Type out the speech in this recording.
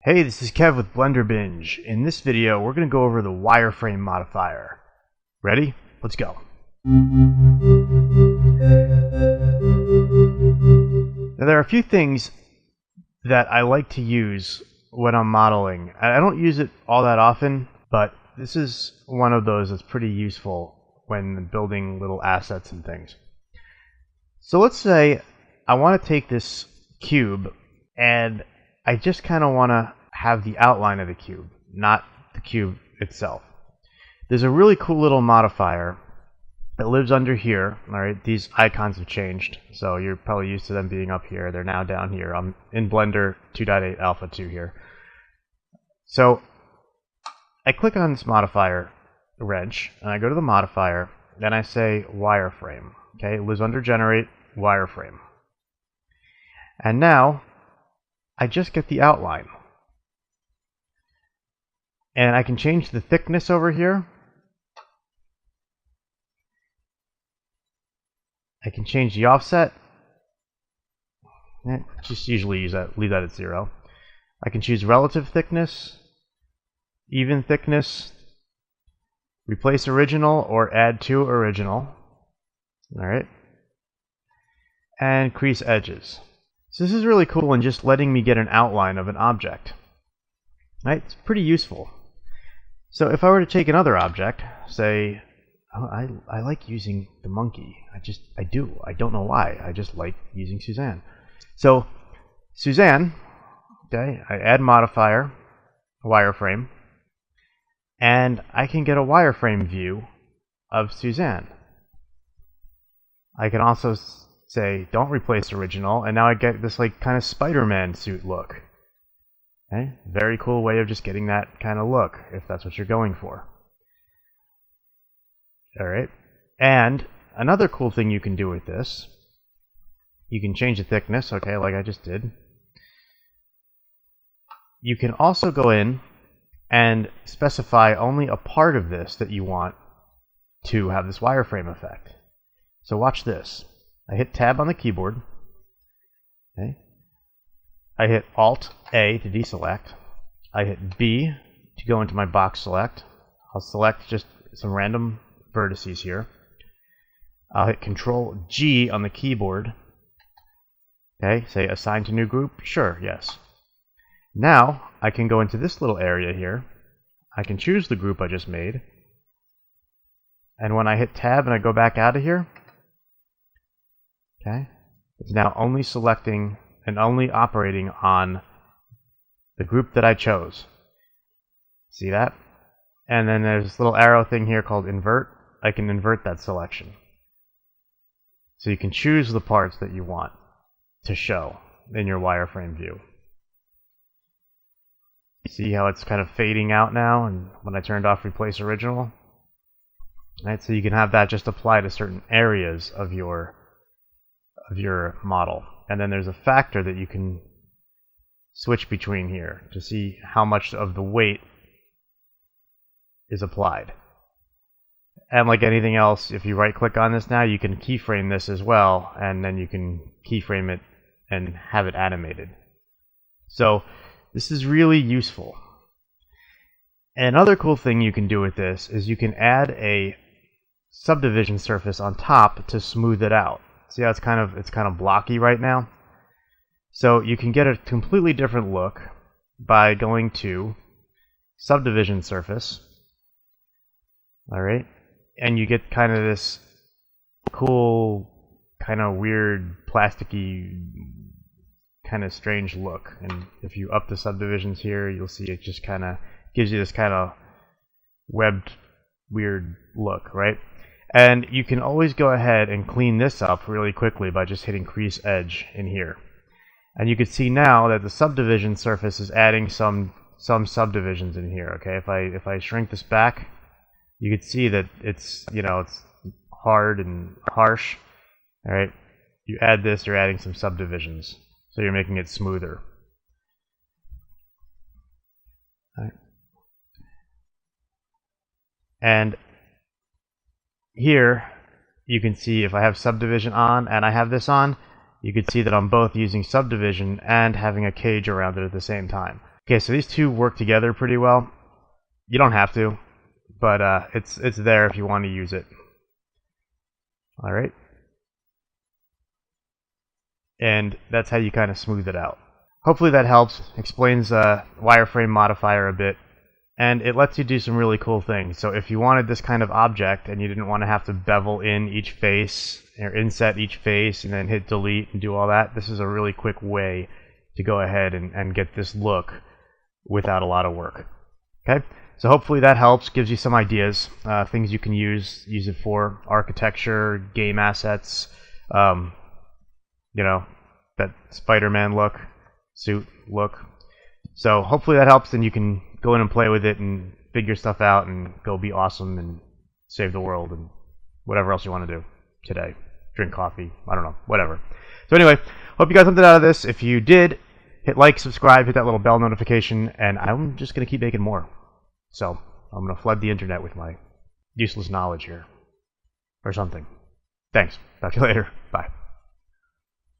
Hey, this is Kev with Blender Binge. In this video, we're going to go over the Wireframe Modifier. Ready? Let's go. Now, there are a few things that I like to use when I'm modeling. I don't use it all that often, but this is one of those that's pretty useful when building little assets and things. So let's say I want to take this cube and I just kind of want to have the outline of the cube, not the cube itself. There's a really cool little modifier that lives under here. All right, these icons have changed, so you're probably used to them being up here. They're now down here. I'm in Blender 2.8 Alpha 2 here. So I click on this modifier wrench, and I go to the modifier, then I say Wireframe. Okay, it lives under Generate Wireframe. And now I just get the outline. And I can change the thickness over here. I can change the offset. Just usually leave that at 0. I can choose relative thickness, even thickness, replace original or add to original. All right. And crease edges. So this is really cool in just letting me get an outline of an object. Right? It's pretty useful. So if I were to take another object, say, oh, I like using the monkey. I do. I don't know why. I just like using Suzanne. So Suzanne, okay, I add modifier, wireframe, and I can get a wireframe view of Suzanne. I can also say don't replace original, and now I get this like kind of Spider-Man suit look. Okay? Very cool way of just getting that kind of look if that's what you're going for. Alright, and another cool thing you can do with this, you can change the thickness, okay, like I just did. You can also go in and specify only a part of this that you want to have this wireframe effect. So watch this. I hit Tab on the keyboard. Okay. I hit Alt-A to deselect. I hit B to go into my box select. I'll select just some random vertices here. I'll hit Control-G on the keyboard. Okay, say assign to new group. Sure, yes. Now I can go into this little area here. I can choose the group I just made. And when I hit Tab and I go back out of here, okay, it's now only selecting and only operating on the group that I chose. See that? And then there's this little arrow thing here called invert. I can invert that selection. So you can choose the parts that you want to show in your wireframe view. See how it's kind of fading out now, and when I turned off replace original? Right, so you can have that just apply to certain areas of your model. And then there's a factor that you can switch between here to see how much of the weight is applied. And like anything else, if you right click on this now, you can keyframe this as well, and then you can keyframe it and have it animated. So this is really useful. Another cool thing you can do with this is you can add a subdivision surface on top to smooth it out. See how it's kind of blocky right now? So you can get a completely different look by going to subdivision surface. Alright? And you get kind of this cool, kind of weird, plasticky, kind of strange look. And if you up the subdivisions here, you'll see it just kind of gives you this kind of webbed, weird look, right? And you can always go ahead and clean this up really quickly by just hitting crease edge in here. And you can see now that the subdivision surface is adding some subdivisions in here. Okay, if I shrink this back, you can see that it's it's hard and harsh. All right, you add this, you're adding some subdivisions, so you're making it smoother. All right. And here you can see if I have subdivision on and I have this on, you can see that I'm both using subdivision and having a cage around it at the same time. Okay, so these two work together pretty well. You don't have to, but it's there if you want to use it. All right. And that's how you kind of smooth it out. Hopefully that helps, explains Wireframe Modifier a bit, and it lets you do some really cool things. So if you wanted this kind of object and you didn't want to have to bevel in each face or inset each face and then hit delete and do all that, this is a really quick way to go ahead and get this look without a lot of work. Okay, so hopefully that helps, gives you some ideas, things you can use it for, architecture, game assets, you know, that Spider-Man look, suit look. So hopefully that helps, and you can go in and play with it and figure stuff out and go be awesome and save the world and whatever else you want to do today. Drink coffee, I don't know, whatever. So anyway, hope you got something out of this. If you did, hit like, subscribe, hit that little bell notification, and I'm just going to keep making more. So I'm going to flood the internet with my useless knowledge here. Or something. Thanks. Talk to you later. Bye.